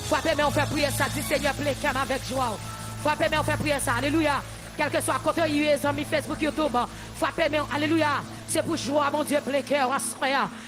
Frappez, mais on fait prier ça. Dis Seigneur, plaît avec joie. Frappez, mais on fait prier ça. Alléluia. Quel que soit côté US, amis Facebook, YouTube. Frappez, mais alléluia. C'est pour joie, mon Dieu, plein cœur.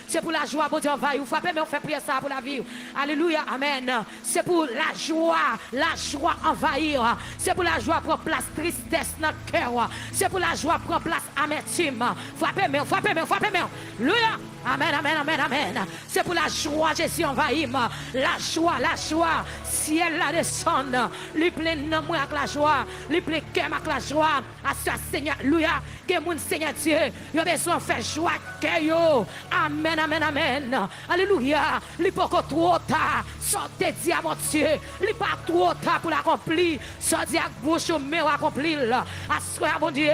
C'est pour la joie, mon Dieu, envahir. Frappez, mais on fait prier ça pour la vie. Alléluia. Amen. C'est pour la joie envahir. C'est pour la joie prendre place tristesse dans le cœur. C'est pour la joie prendre place amertume. Frappez, mais frappez, mais frappez, mais. Alléluia. Amen, amen, amen, amen. C'est pour la joie, Jésus envahir. La joie. Ciel la descend. Lui plein de moi avec la joie. Lui plein cœur avec la joie. À ce Seigneur, alléluia. Que mon Seigneur Dieu, il a besoin de faire joie cœur. Amen, amen, amen. Alléluia. Il pas trop tard. Sortez diamant Dieu. Il pas trop tard pour l'accomplir. Sortez avec bouche mais accomplir. À ce mon Dieu,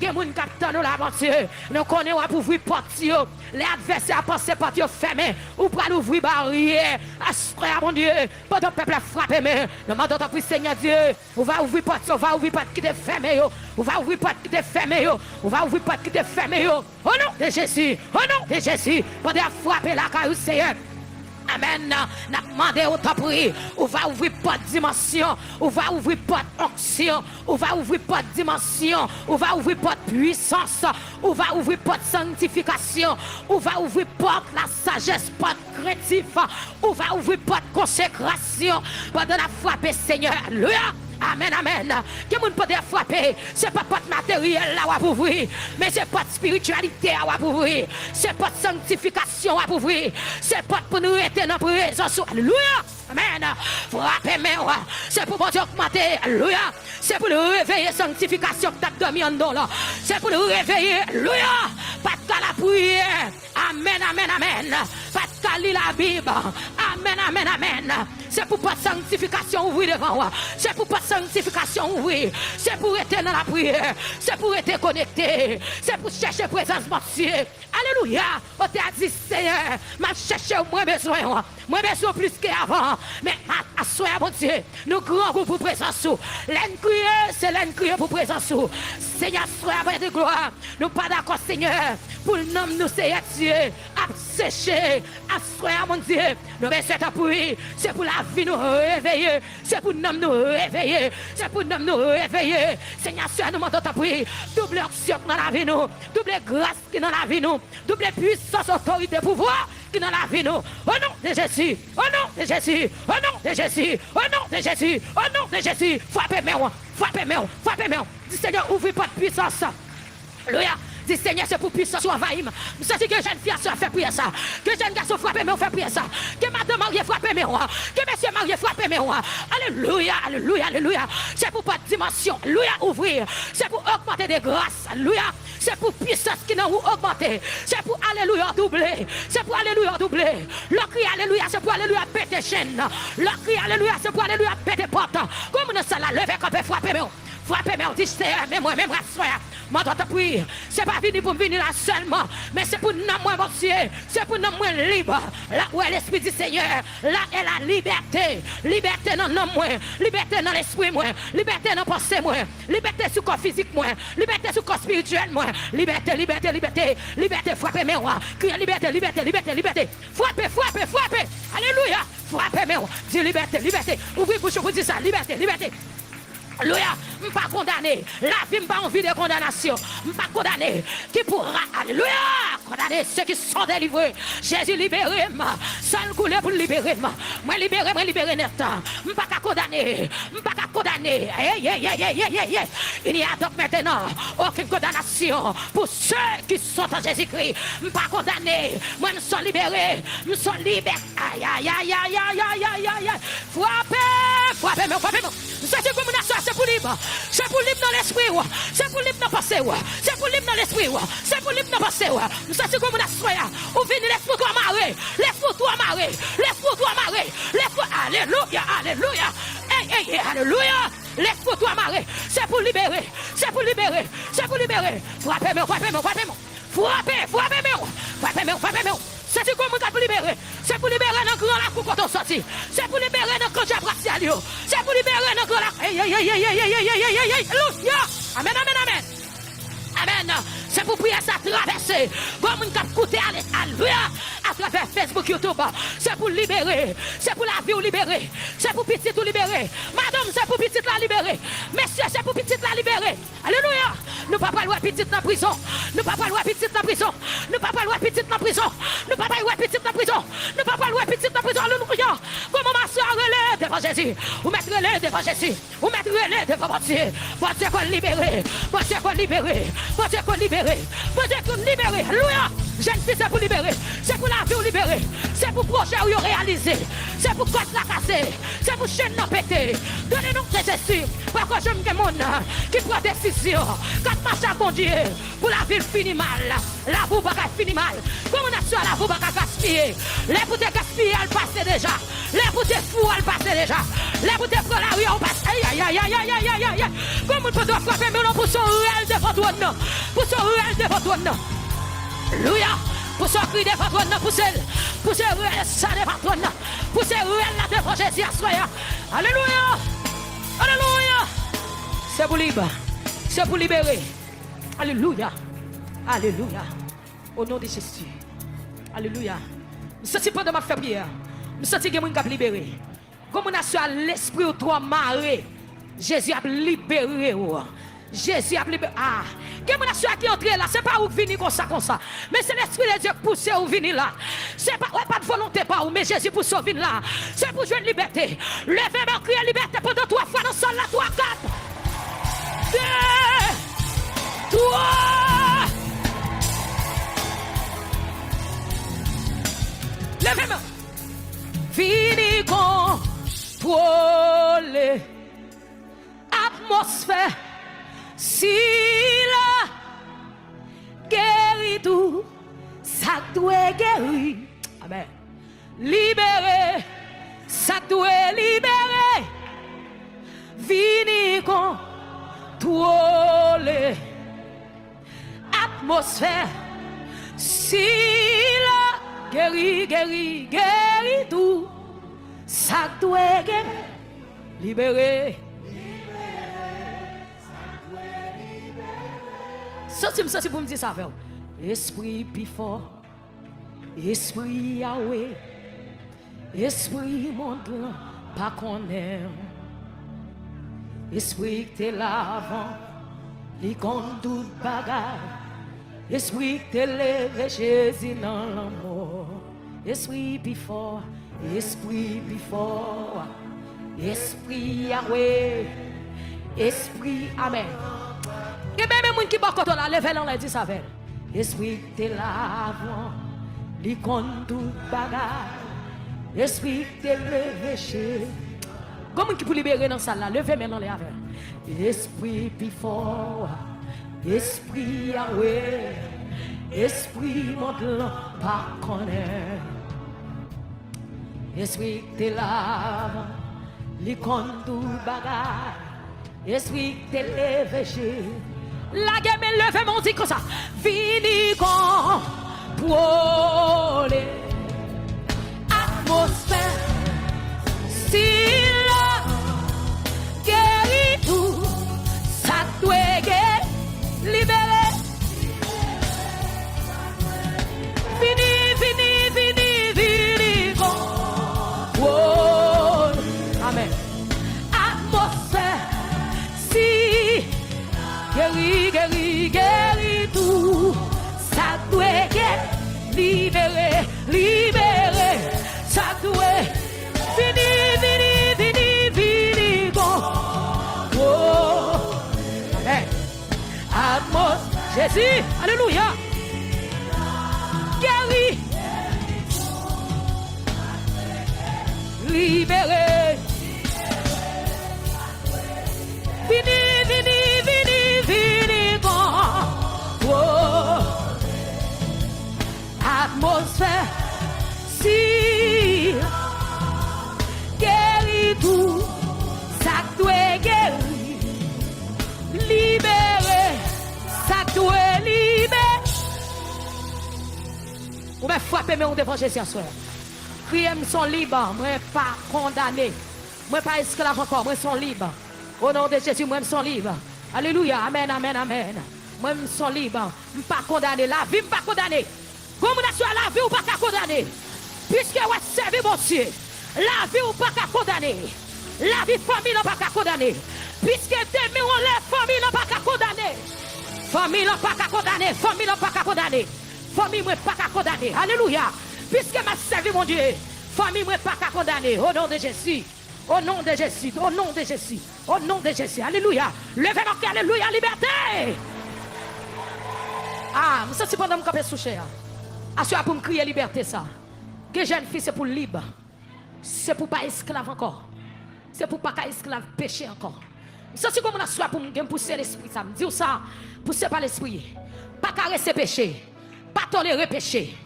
que mon capitaine nous l'avant Dieu. Nous connaissons pour ouvrir porte. Les adversaires pensent porte fermée. Ou pour l'ouvrir barrière. À ce mon Dieu, pas de peuple frappé mais nous demandons à Seigneur Dieu. On va ouvrir porte, on va ouvrir porte qui est fermée. On va ouvrir porte qui est fermée. On va ouvrir porte qui est fermée. Au nom de Jésus. Au nom de Jésus. Pendant frapper la caille Seigneur. Amen. N'a demandé au temps prier. On va ouvrir pas de dimension. On va ouvrir pas d'onction. On va ouvrir pas de dimension. On va ouvrir pas de puissance. On va ouvrir pas de sanctification. On va ouvrir pas de la sagesse, pas de créatif. On va ouvrir pas de consécration. Pendant la frappe Seigneur. Alléluia. Amen, amen. Que moun peut frapper, c'est pas de matériel là à ouvrir, mais c'est pas de spiritualité à ouvrir, c'est pas de sanctification à ouvrir, c'est pas pour nous être dans la présence. Alléluia. Amen. Frappez-moi. C'est pour Dieu augmenter. Alléluia. C'est pour nous réveiller sanctification que tu as dormi en dos là. C'est pour nous réveiller. Alléluia. Pas de la prière. Amen, amen, amen. Pas de la Bible. Amen, amen, amen. C'est pour pas de sanctification ouvrir devant moi. C'est pour pas de sanctification ouvrir. C'est pour être dans la prière. C'est pour être connecté. C'est pour chercher présence de Dieu. Alléluia. On t'a dit Seigneur, m'a cherché moins besoin. Moins besoin plus qu'avant. Mais à soi, mon Dieu, nous grand pour présence. L'un crier, c'est l'un crier pour présence. Seigneur, sois avec de gloire. Nous pas d'accord, Seigneur, pour le nom nous, Seigneur Dieu, à sécher, à soi, mon Dieu. Nous besoin d'appuyer. C'est pour la vie nous réveiller. C'est pour le nom nous réveiller. C'est pour le nom nous réveiller. Seigneur, sois nous demandons d'appuyer. Double action dans la vie nous. Double grâce qui dans la vie nous. Double puissance, autorité, pouvoir qui dans la vie nous. Au nom de Jésus. Au nom de Jésus. Au nom de Jésus. Au nom de Jésus. Au nom de Jésus. Frappez-moi. Frappez-moi. Frappez-moi. Dis Seigneur, ouvrez pas de puissance. Alléluia. Dis Seigneur, c'est pour puissance envahir. Je sais que jeune fille a fait prier ça. Que jeune garçon frappe mais on fait prier ça. Que madame mariée frappe mais on. Que monsieur marié frappe mais on. Alléluia, alléluia, alléluia. C'est pour pas de dimension. Alléluia, ouvrir. C'est pour augmenter des grâces. Alléluia. C'est pour puissance qui n'a augmenter. C'est pour alléluia doubler. C'est pour alléluia doubler. Le cri alléluia, c'est pour alléluia péter chaîne. Le cri alléluia, c'est pour alléluia péter porte. Comme nous sommes là, lever quand on frapper mais on. Frappez-moi, on dit Seigneur, mais moi, même rassoir. Moi, je te prie. C'est pas venu pour venir là seulement, mais c'est pour nous, moi, monsieur. C'est pour nous, moi, libre. Là où est l'esprit du Seigneur, là est la liberté. Liberté dans le moi, liberté dans l'esprit, moi. Liberté dans la pensée, moi. Liberté sur le corps physique, moi. Liberté sur le corps spirituel, moi. Liberté, liberté, liberté. Liberté, frappez-moi. Criez liberté, liberté, liberté, liberté. Frappez, frappez, frappez. Alléluia. Frappez-moi. Dis liberté, liberté. Ouvrez bouche pour dire ça. Liberté, liberté. Alléluia, je ne suis pas condamné. La vie n'a pas envie de condamnation. Je ne suis pas condamné. Qui pourra, alléluia, condamner ceux qui sont délivrés. Jésus libéré, seul coulé pour libérer. Moi libéré net. Je ne suis pas condamné. Je ne suis pas condamné. Il n'y a donc maintenant aucune condamnation pour ceux qui sont en Jésus-Christ. Je ne suis pas condamné. Moi, je suis libéré. Je suis libre. Aïe, aïe, aïe, aïe, aïe, aïe, aïe, aïe, aïe. Frappez-moi, frappez-moi. C'est comme une c'est pour libre. C'est pour libre dans l'esprit. C'est pour libre dans le passé. C'est pour libre dans l'esprit. C'est pour libre dans le passé. C'est comme une soya. Ou venez l'esprit toi marrer. L'esprit toi marrer. L'esprit toi marrer. L'esprit. Alléluia. Alléluia. Hey, alléluia. L'esprit toi marrer. C'est pour libérer. C'est pour libérer. C'est pour libérer. Frappez-moi, frappez-moi, frappez-moi. Frappez-moi. Frappez-moi, frappez-moi. C'est comme pour libérer. C'est pour libérer dans le grand lac quand on sortit. C'est pour libérer dans le grand bracial. C'est pour libérer dans le grand lac. Alléluia. Amen, amen, amen. Amen. C'est pour prier ça traverser. Comme une cap coûter alléluia. à travers Facebook, YouTube. C'est pour libérer. C'est pour la vie ou libérer. C'est pour petit ou libérer. Madame, c'est pour petit la libérer. Messieurs, c'est pour petit la libérer. Alléluia. Nous ne pouvons pas loin petit dans la prison. Nous ne pouvons pas loin petit dans la prison. Nous ne pouvons pas loin petit dans la prison. Nous ne pouvons pas loin petit dans la prison. Nous ne pouvons pas loin petit dans la prison. Alléluia. Comment ma soeur relève devant Jésus. Vous mettez relève devant Jésus. Vous mettez relève devant mon Dieu. Mon Dieu qu'on libérer. Mon Dieu qu'on libérer. Mon Dieu qu'on libérer. Mon Dieu qu'on libérer. Alléluia. Jeune fille, c'est pour libérer. C'est pour la vie ou libérer. C'est pour projet ou réaliser. C'est pour côte la casser. C'est pour chaîne non péter. Donnez-nous que Jésus. Pourquoi je me demande qui prend décision. Quand marche à bon Dieu. Pour la vie finit mal. La vie va finir mal. Comment on a su la vie va gaspiller. Les bouteilles gaspillées, elles passent déjà. Les bouteilles fous, elles passent déjà. Les bouteilles pour la rue, on passe. Aïe, aïe, aïe, aïe, aïe, aïe, aïe, aïe. Comment on peut frapper, mais non, pour son réel devant toi, non. Pour son réel devant toi, non. Alléluia. Pour son cri devant toi, non. Pour celle. Pour ce réel, ça devant toi, non. Pour ce réel, là, devant Jésus, assoya. Alléluia. Alléluia. C'est pour libre. C'est pour libérer. Alléluia. Alléluia. Au nom de Jésus. Alléluia. Je sens pas de ma fait prière. Je sens que je suis libéré. Comme on a su à l'esprit ou toi maré. Jésus a libéré. Jésus a libéré. Ah. Comme on a su à qui entrer là. C'est pas où venir comme ça. Mais c'est l'esprit de Dieu qui pousse ou venir là. C'est pas, ouais, pas de volonté pas où. Mais Jésus pousse ou venir là. C'est pour jouer une liberté. Levez-moi, crier liberté pendant 3 fois dans le sol là. 3, 4. 2, 3. Levez-moi. Fini contrôler atmosphère. Si la guérit tout, ça doit guérir. Amen. Libérer, ça doit libérer. Fini contrôler atmosphère. Si la guérit tout, ça doit guérir. Libérer. Sorti pour me dire ça. Esprit plus fort, esprit Yahweh, esprit monde pas qu'on aime. Esprit que t'es là avant, il compte tout bagarre. Esprit que t'es levé Jésus dans la mort. Esprit plus fort, esprit plus fort, esprit Yahweh, esprit Amen. Et même les gens qui sont là, levez l'on dit ça. Esprit de l'avant, il compte tout bagarre. Esprit de levé chez. Comment qui peut libérer dans ça là? Levez maintenant les avec. Esprit plus fort, esprit Yahweh, esprit monte pas connaître. Esprit de l'avant, il compte tout bagarre. Esprit de levé chez. La gueule me lève mon dit comme ça. Vini con pour les atmosphères. Si la guérit tout, ça doit libérer. Vini con pour. Amen. Atmosphère. Si guéri tout, ça doit libérer, ça doit fini, bon. Oh, amen. Atmos, Jésus, alléluia. Guéri, libéré. Fini, oh. Atmosphère, si guérit tout, ça doit guérir, libérer, ça doit libérer. Vous me frappez, mais on devant Jésus à soir. Criez, je suis libre, je ne suis pas condamné, je ne suis pas esclave encore, je suis libre. Au nom de Jésus, moi, je suis libre. Alléluia, amen, amen, amen. Moi, je suis libre, je ne suis pas condamné. La vie, je ne suis pas condamné. Comme on a sur la vie ou pas qu'à condamner. Puisque vous servez mon Dieu. La vie ou pas qu'à condamner. La vie famille n'a pas qu'à condamner. Puisque demain on lève famille n'a pas qu'à condamner. Famille n'a pas qu'à condamner. Famille n'a pas qu'à condamner. Famille n'a pas qu'à condamner. Alléluia. Puisque m'a servi mon Dieu. Famille n'a pas qu'à condamner. Au nom de Jésus. Au nom de Jésus. Au nom de Jésus. Au nom de Jésus. Alléluia. Levez mon cœur. Alléluia. Liberté. Ah, je suis pendant que je suis souché. Assurez pour me crier liberté ça. Que jeune fille c'est pour libre. C'est pour pas esclave encore. C'est pour pas esclave péché encore. Ça c'est comme on a soif pour me pousser l'esprit ça. Me dire ça, pousser par l'esprit. Pas caresser péché. Pas tolérer péché.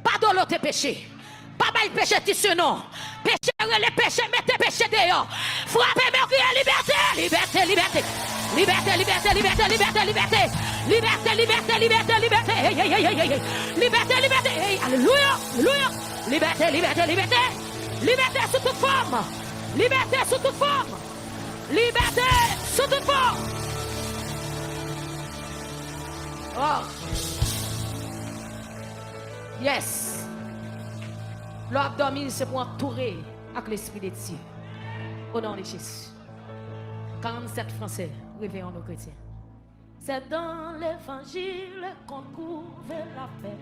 Pas doloter péché. Pas bail péché tissu non. Péché les péchés, mettez péché dehors. Frappez mes crier liberté, liberté, liberté. Liberté, liberté, liberté, liberté, liberté. Liberté, liberté, liberté, liberté. Hey, hey, hey, hey, hey. Liberté, liberté. Hey, alléluia, alléluia. Liberté, liberté, liberté. Liberté sous toute forme. Liberté sous toute forme. Liberté sous toute forme. Oh. Yes. L'abdomen, c'est pour entourer avec l'esprit de Dieu. Au nom de Jésus. 47 Français, réveillons nos chrétiens. C'est dans l'évangile qu'on trouve la paix,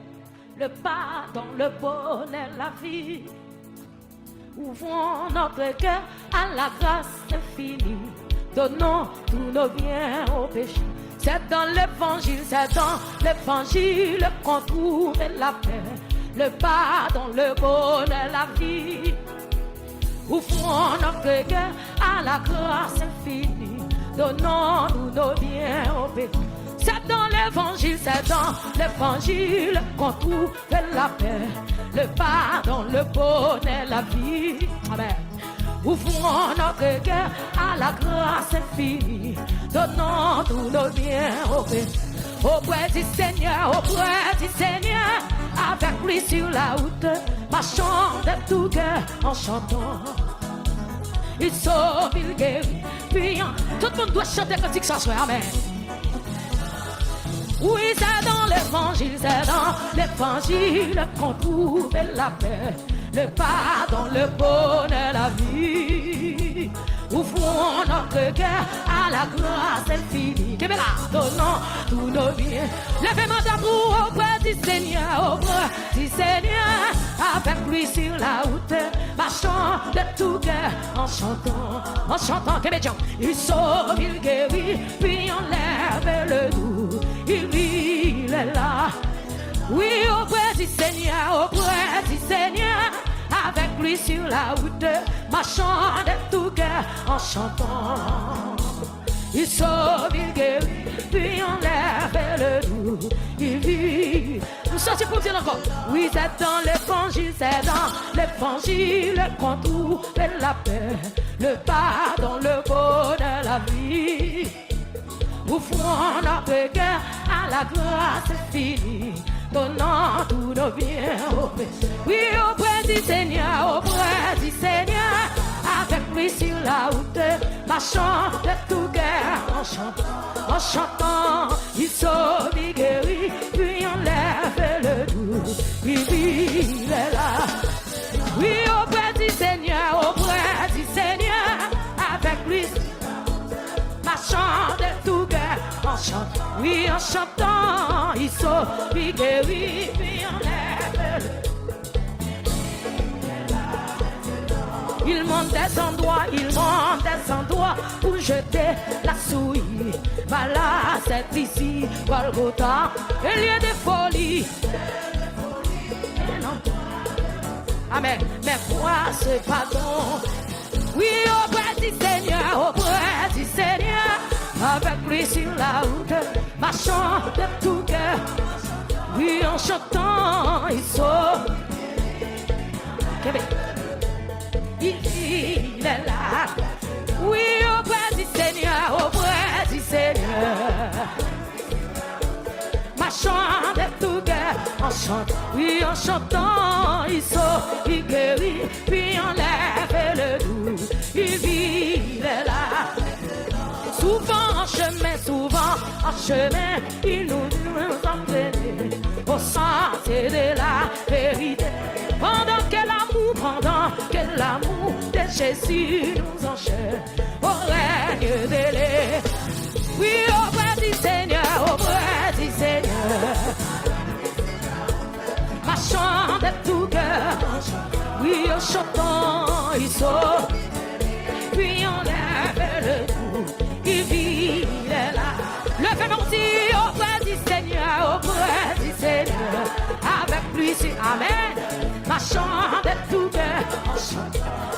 le pardon, le bonheur, la vie. Ouvrons notre cœur à la grâce infinie. Donnons tous nos biens au péché. C'est dans l'évangile qu'on trouve la paix, le pardon, le bonheur, la vie. Ouvrons notre cœur à la grâce infinie. Donnons nous nos biens au péché. C'est dans l'évangile qu'on trouve la paix, le pardon, le bonheur, la vie. Amen. Ouvrons notre cœur à la grâce infinie. Donnons tous nos biens au péché. Auprès du Seigneur, avec lui sur la route, marchons de tout cœur en chantant. Il sauve, il guérit, puis tout le monde doit chanter quand il s'en soit. Amen. Oui, c'est dans l'évangile qu'on trouve la paix, le pardon, le bonheur, la vie. Ouvrons notre cœur à la grâce infinie. Donnons tous nos biens. Levez-moi d'amour auprès du Seigneur, avec lui sur la route, marchons de tout cœur en chantant, il sauve, il guérit, puis on lève le doux, il est là. Oui, auprès du Seigneur, avec lui sur la route, marchons de tout cœur en chantant. Il sauve, il guérit, puis on lève le doux, il vit. Nous sommes pour dire encore. Oui, c'est dans l'évangile qu'on trouve la paix, le pardon, le bonheur, la vie. Ouvrons notre cœur à la grâce infinie. Donnant tous nos biens au péché. Oui, auprès du Seigneur, avec lui sur la route, marchons de tout cœur en chantant, il sauve, il guérit, puis on lève le doux, il est là. Oui, auprès du Seigneur, avec lui, marchons de tout cœur en chantant. Oui, en chantant, il sauve, il guérit, puis on lève le doux. Il monte des endroits pour jeter la souille. Voilà, c'est ici, Golgotha, un lieu de folie. Amen. Mais quoi ce pardon? Oui, auprès du Seigneur, avec lui sur la route, marchant de tout cœur. Oui, en chantant, il sauve. Il est là. Oui, auprès du Seigneur, marchant de tout cœur, en chantant. Oui, en chantant, il sauve, il guérit, puis on lève le doux, il vit, il est là. Souvent en chemin, il nous entraîne au sentier de la vérité. Pendant que l'amour de Jésus nous enchaîne au règne de l'Éternel. Oui, auprès du Seigneur, auprès du Seigneur. Marchant de tout cœur, oui, en chantant, il saute. Puis on lève le cou, il vit, il est là. Levez-moi aussi auprès du Seigneur, auprès du Seigneur. Avec lui, c'est Amen. Marchant de tout cœur,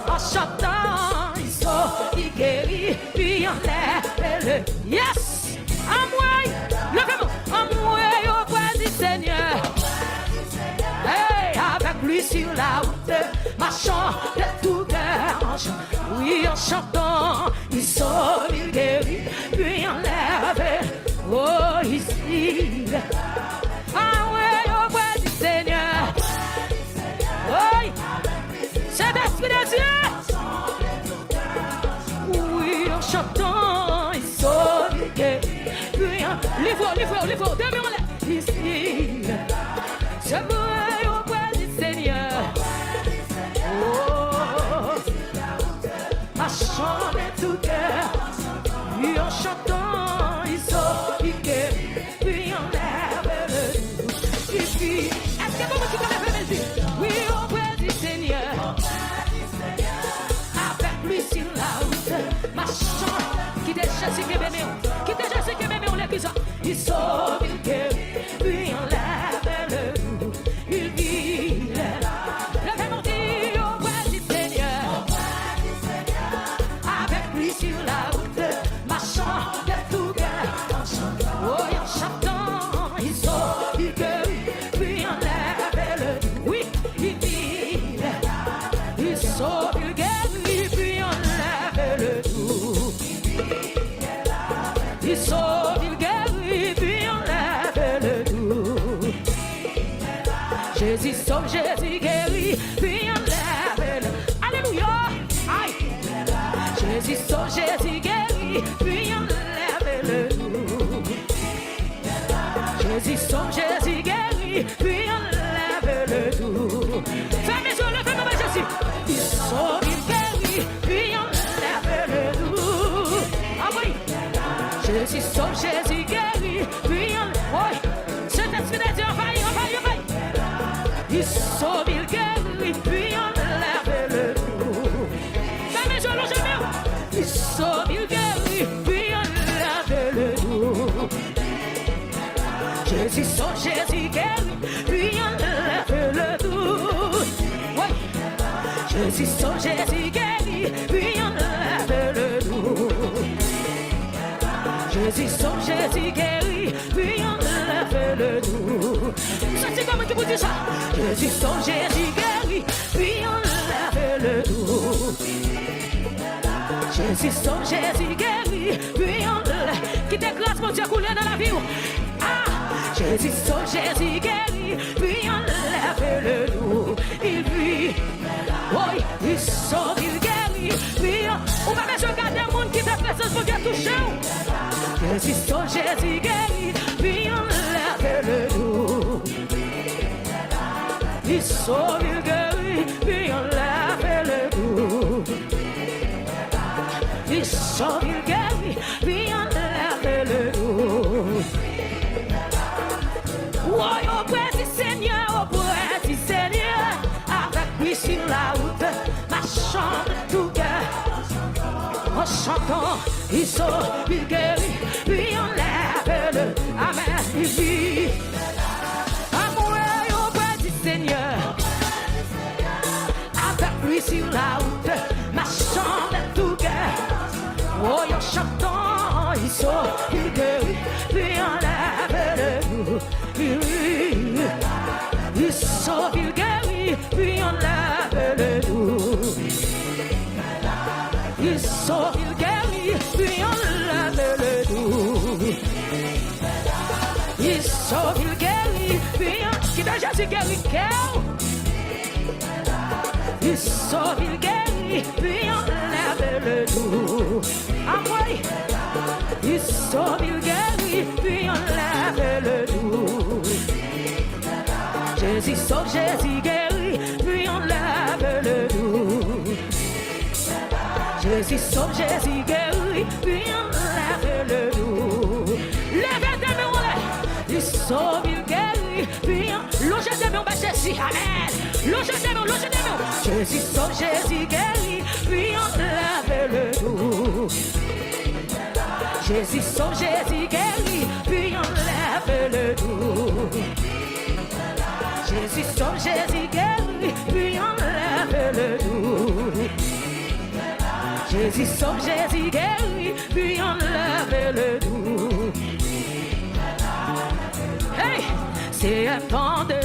en chantant, il saute, il guérit, puis on lève le. Yes! En moi, levez-moi, en moi auprès du Seigneur. Hey, avec lui sur la route, marchant de tout cœur, oui, en chantant, il sauve, il guérit, puis on lève, oh, ici, ah ouais, auprès du Seigneur, oui, c'est l'Esprit de Dieu, oui, en chantant, il sauve, il guérit, puis on, livre, demain on lève, ici, c'est moi. Marchant de tout cœur, puis en chantant, il saute, il guérit, puis on lève le dos. Et puis, est-ce que vous qui connaissez la musique? Oui, auprès du Seigneur, avec lui sur la route, marchant, qui déjà sait que bébé, on l'a vu ça. Il saute, il guérit, puis on lève le dos. Il vit, levez mon Dieu auprès du Seigneur. Sur la route, marchant de tout cœur, oh, en chantant, il saute, il guérit, puis on lève le dos. Oui, il vit, il saute, il guérit, puis on lève le dos. Il saute, il guérit, puis on lève le dos. Jésus sauve, Jésus guérit, puis on lève le dos. Alléluia! Aïe! Jésus sauve, Jésus guérit, puis on lève le dos. Jésus sauve, Jésus guérit, puis on lève le dos. Fermez les yeux, levez-moi Jésus. Il sauve, il guérit, puis on lève le dos. Ah oui. Jésus sauve, Jésus guérit, puis on... Oui. Cet esprit de Dieu, envahit. Il sauve, il guérit, puis on lève le dos. Fermez les yeux, levez-moi. Il sauve, il guérit, puis on lève le dos. Jésus sauve, Jésus guérit, puis on lève le dos. Oui. Jésus sauve, Jésus guérit, puis on lève le dos. Jésus sauve, Jésus guérit, puis on lève le dos. C'est comme tu vous dis ça. Jésus sauve, Jésus guérit, puis on lève le dos. Jésus sauve, Jésus guérit, puis on lève. Qui déclare mon Dieu couler dans la vie. Ah, Jésus sauve, Jésus guérit, puis on lève le dos. Il vit, oui, il sauve, il guérit, puis on va même regarder le monde qui te présente pour te toucher. Jésus sauve, Jésus guérit, puis on lève le dos. Il sauve, il guérit, puis on lève le dos. Il sauve, il guérit, puis on lève le dos. Oui, auprès du Seigneur, auprès du Seigneur, avec lui sur la route, marchant de tout cœur, en chantant, il sauve, il guérit, puis on lève le dos. Amen, il vit. Amoureux auprès du Seigneur, avec lui sur la route, marchant de tout cœur. Oh, en chantant, il sauve, il guérit, puis on lève le dos. Il sauve, il guérit, puis on lève le dos. Il sauve, il guérit, puis on lève le dos. Il sauve, il guérit, puis on... Qui déjà Jésus guérit, il sauve, il guérit, puis on lève le dos. Ah oui, il sauve, il guérit, puis on lève le dos. Jésus sauve, Jésus guérit, puis enlève le doute. Jésus sauve, Jésus guérit, puis enlève le doute. Levez tes mains, il sauve, il guérit, puis logez tes mains, Jésus, amen. Logez tes mains, logez tes mains. Jésus sauve, Jésus guérit, puis enlève le doute. Jésus sauve, Jésus guérit, puis enlève le doute. Jésus sauve, Jésus guérit, puis enlève le doute. Jésus sauve, Jésus guérit, puis enlève le doute. Hey, c'est un temps de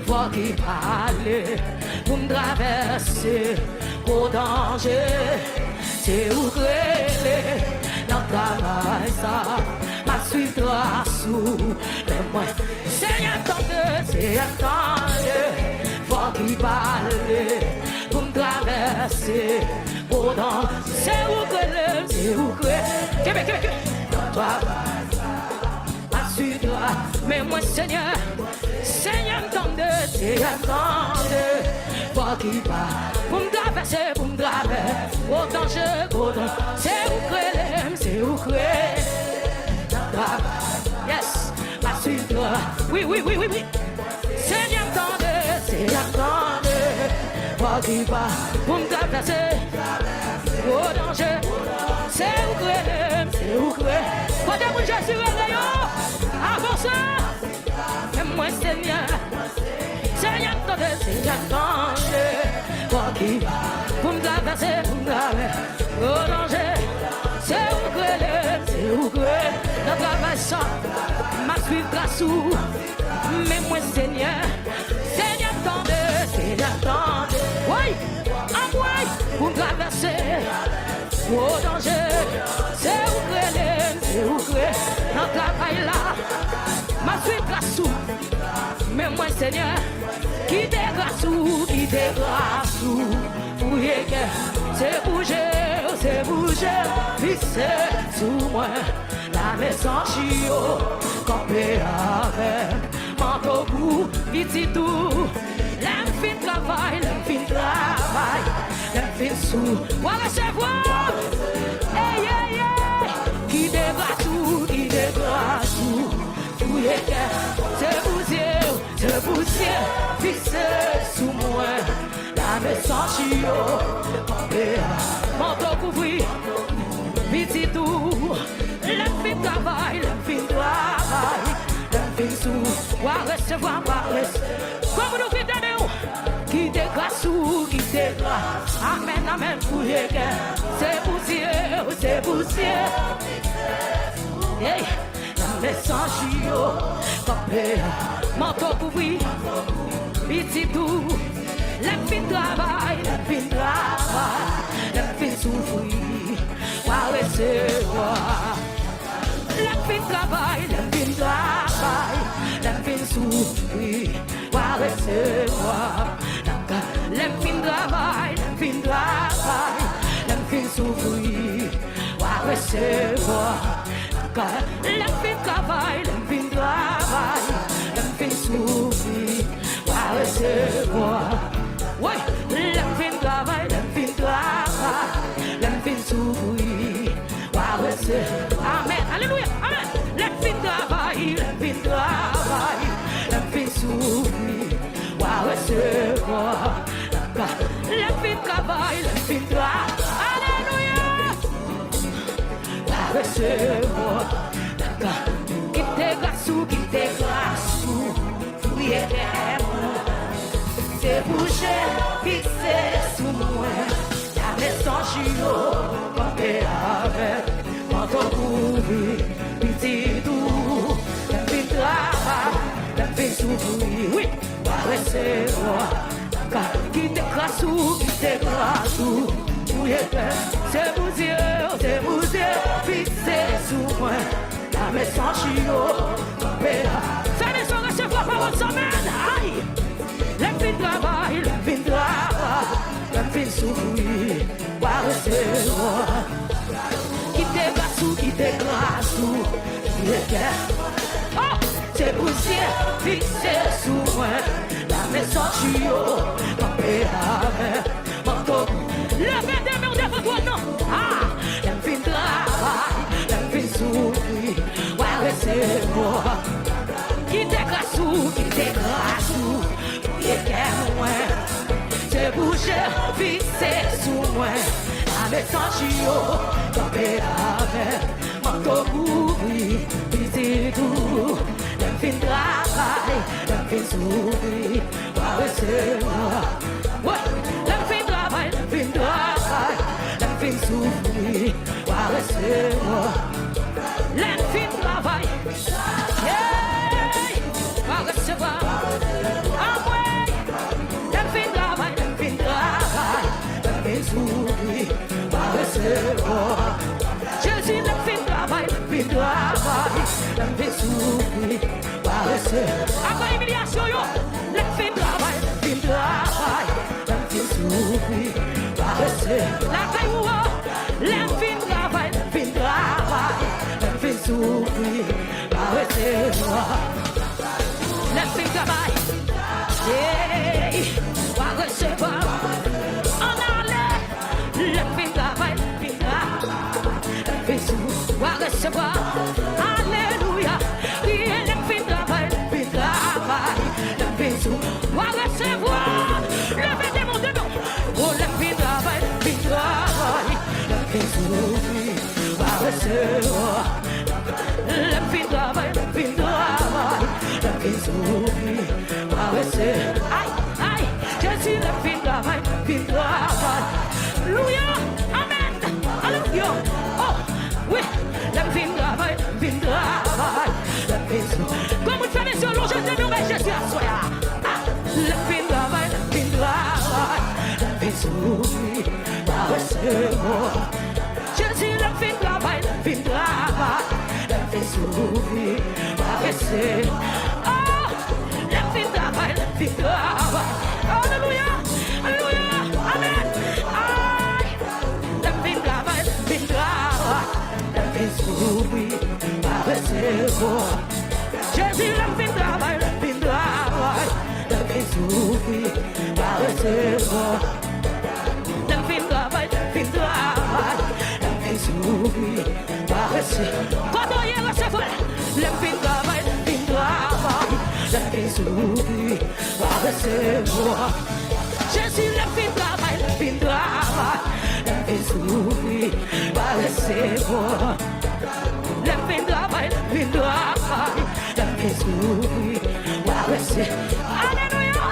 voix qui parle pour me traverser au danger. C'est où créer dans ta main ça, ma suite sous les mois. C'est un temps de voix qui parle pour me traverser au danger. C'est où créer, Québec, toi. Mais moi Seigneur, c'est un temps de voix qui part pour me traverser, au danger, c'est où créer, yes, ma suite, oui, c'est un temps de voix qui part pour me traverser, au danger, c'est où créer, côté mon Jésus, avant ça, et moi Seigneur, c'est un temps de quoi qui pour me traverser, au danger, c'est où que dans traversant, ma suite grâce où, mais moi Seigneur, c'est un temps de, oui, en moi, pour me traverser, au danger, c'est où que dans travail là, ma suite grâce où, mais moi Seigneur, qui te grâce où, pour y c'est bouger, fixé sous moi, la maison chio, campé avec, manteau cou, vite tout, l'enfin travail, l'enfin sous, on va recevoir, qui te grâce où, pour y c'est bouger, fixé sous moi, la maison chio, manteau couvri, vite tout, l'enfin travail, l'enfin sous, on va recevoir, comme nous vivons, qui te grâce ou qui te grâce, amen, pour y c'est bouger, hey, la maison chio, manteau couvri, vite tout, l'enfin travail, l'enfin souffrir, va recevoir. L'enfin travail, l'enfin souffrir, va recevoir. L'enfin travail, l'enfin souffrir, va recevoir. L'enfin travail, l'enfin souffrir, va recevoir. Ouais, l'enfin travail, l'enfin souffrir, va recevoir. Amen, alléluia, amen. L'enfin travail, l'enfin souffrir, va recevoir. L'enfin travail, alléluia, va recevoir. Qui te grâce, oui, c'est bouger, fixé sous moi, la maison chio, campé avec, manteau couvri, petit doux, l'enfin travail, l'enfin souffrir, oui, va recevoir, qui te grâce, oui, c'est bouger, fixé sous moi, la maison chio, campé avec, ça ne sera recevoir par votre semaine, aïe! L'enfin travail, l'enfin souffrir, va recevoir. Qui te grâce, oh, c'est poussière, fixé sous moi, sorti, campé avec manteau. Levez des mains devant toi, non. Ah, l'aime fin travail, l'aime fin souffrir. Ouais, c'est moi. Qui t'écrasou, qui t'écrasou. Qui est moi. C'est bouché, vissé sous moi. Avec sorti, campé avec manteau couvri. Vissé tout. L'aime fin travail, l'aime fin souffrir. Ouais, c'est moi. Ouais, l'aime fin travail, l'aime fin travail. L'aime fin souffrir. Ouais, c'est moi. L'aime fin travail. Yeah, va recevoir. Ah ouais, l'aime fin travail, l'aime fin travail. L'aime fin souffrir. Va recevoir. Jésus, l'aime fin travail, l'aime fin travail. L'aime fin souffrir. Va recevoir. Après humiliation, yo, l'aime fin travail, l'aime fin travail. L'aime fin souffrir. Va recevoir. La cailloua, l'aime fin travail, l'aime fin travail. L'aime fin souffrir. Va recevoir. L'aime fin travail. Yeah, va recevoir. En allait, l'aime fin travail, l'aime fin travail. L'aime fin souffrir. Va recevoir. Alléluia. L'aime fin travail, l'aime fin travail. L'aime fin souffrir. Va recevoir. Levez des mains devant. Oh, l'aime fin travail, l'aime fin travail. L'aime fin souffrir. Va recevoir. L'aime fin travail, l'aime fin travail. L'aime fin souffrir. Va recevoir. Aïe, aïe. Jésus, l'aime fin travail, l'aime fin travail. Alléluia. Amen. Alléluia. Oh, oui. L'aime fin travail, l'aime fin travail. L'aime fin souffrir. Comme vous faites sur l'eau, je te nomme Jésus à soi. L'aime fin travail, l'aime fin travail. L'aime fin souffrir. Va recevoir. Jésus, l'aime fin travail, l'aime fin travail. L'aime fin souffrir. Va recevoir. Oh, l'aime fin travail, l'aime fin travail. Alléluia. Alléluia. Amen. Aïe. L'aime fin travail, l'aime fin travail. L'aime fin souffrir. Va recevoir. Jésus, l'aime fin travail, l'aime fin travail. L'aime fin souffrir. Va recevoir. L'aime fin travail, l'aime fin travail. L'aime fin souffrir. Va recevoir. Quand on y est recevoir. L'aime fin travail, l'aime fin travail. L'aime fin souffrir. Va recevoir. Jésus, l'aime fin travail, l'aime fin travail. L'aime fin souffrir. Va recevoir. L'aime fin travail, l'aime fin travail. L'aime fin souffrir. Va recevoir. Alléluia.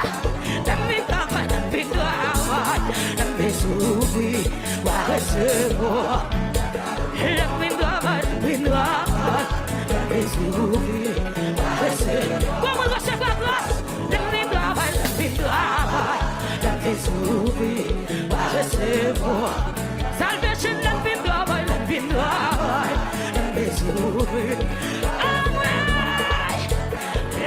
L'aime fin travail, l'aime fin travail. L'aime fin souffrir. Va recevoir. L'aime fin travail, l'aime fin travail. L'aime fin souffrir. Va recevoir. Comment recevoir grâce? L'aime fin travail, l'aime fin travail. L'aime fin souffrir. Va recevoir. Salvation, l'aime fin travail, l'aime fin travail. L'aime fin souffrir. Amen.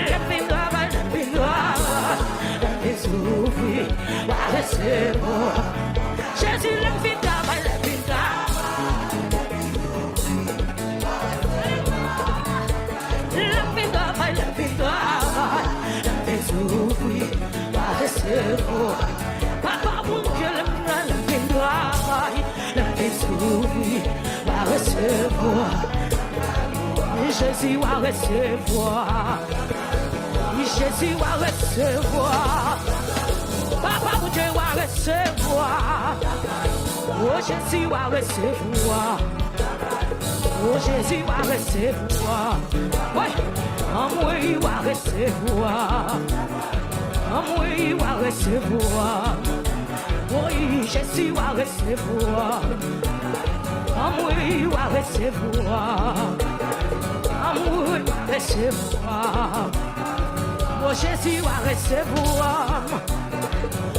L'aime fin travail, l'aime fin travail. L'aime fin souffrir. Va recevoir. Jésus, l'aime fin travail, l'aime fin travail. L'aime fin travail, l'aime fin travail. L'aime fin souffrir. Va recevoir. Papa, mon Dieu, l'aime fin travail. L'aime fin souffrir. Va recevoir. Jésus va recevoir. Jésus va recevoir. Papa, mon Dieu va recevoir. Oh, Jésus va recevoir. Oh, Jésus va recevoir. Ouais. En moi, il va recevoir. En moi, il va recevoir. Oui, Jésus va recevoir. En moi, il va recevoir. En moi, il va recevoir. Oh, Jésus va recevoir.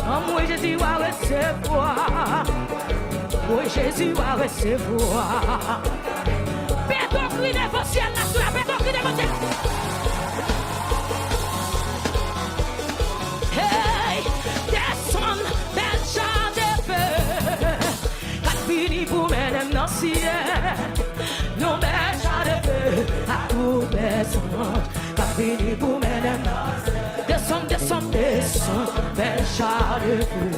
En moi, Jésus va recevoir. Oh, Jésus va recevoir. Père ton cri devant le ciel, la père ton cri devant le ciel. Hey, descend, belle chant de feu. Qu'a fini pour mesdames dans le ciel. Non, belle chant de feu. À tout descend. Qu'a fini pour mesdames dans le ciel. Descend, descend. descend, bercha de feu.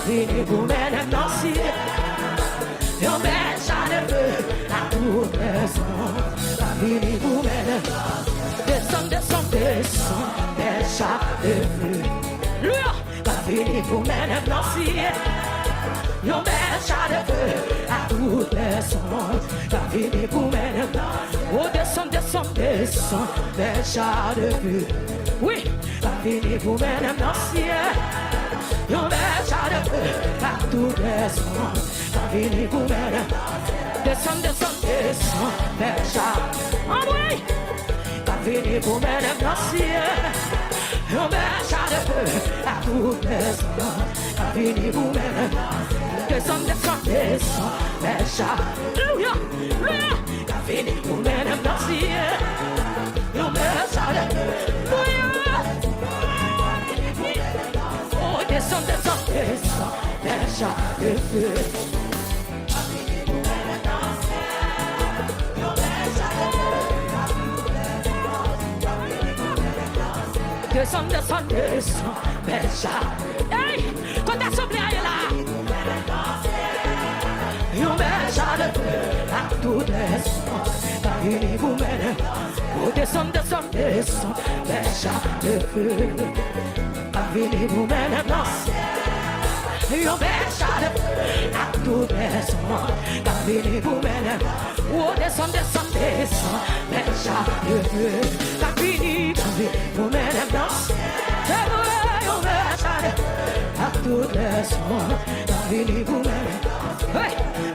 Vini pour mener dans le ciel. Yon bercha de feu à tout descend. Vini pour mener. Descend, bercha de feu. Louia, vini pour mener dans le ciel. Yon bercha de feu à tout descend. Vini pour mener. Oh, descend, bercha de feu. Oui, vini pour mener dans le ciel. Yon bercha de feu à tout descend. Vini pour mener. Descend, bercha. En oui, vini pour mener dans le ciel. Yon bercha de feu à tout descend. Vini pour mener. Descend, bercha. Louia, vini pour mener dans le ciel. Yon bercha de feu. Descend, bercha de feu. Descend, bercha. Hey, quand l'assemblée est là. Yon bercha de feu à tout descend. Vini vous mener. Oh, descend, bercha de feu. Vini vous mener dans le ciel. Yon bercha de feu à tout descend. Vini vous mener. Oh, descend, bercha de feu. Vini vous mener dans le ciel. Yon bercha de feu à tout descend. Vini vous mener.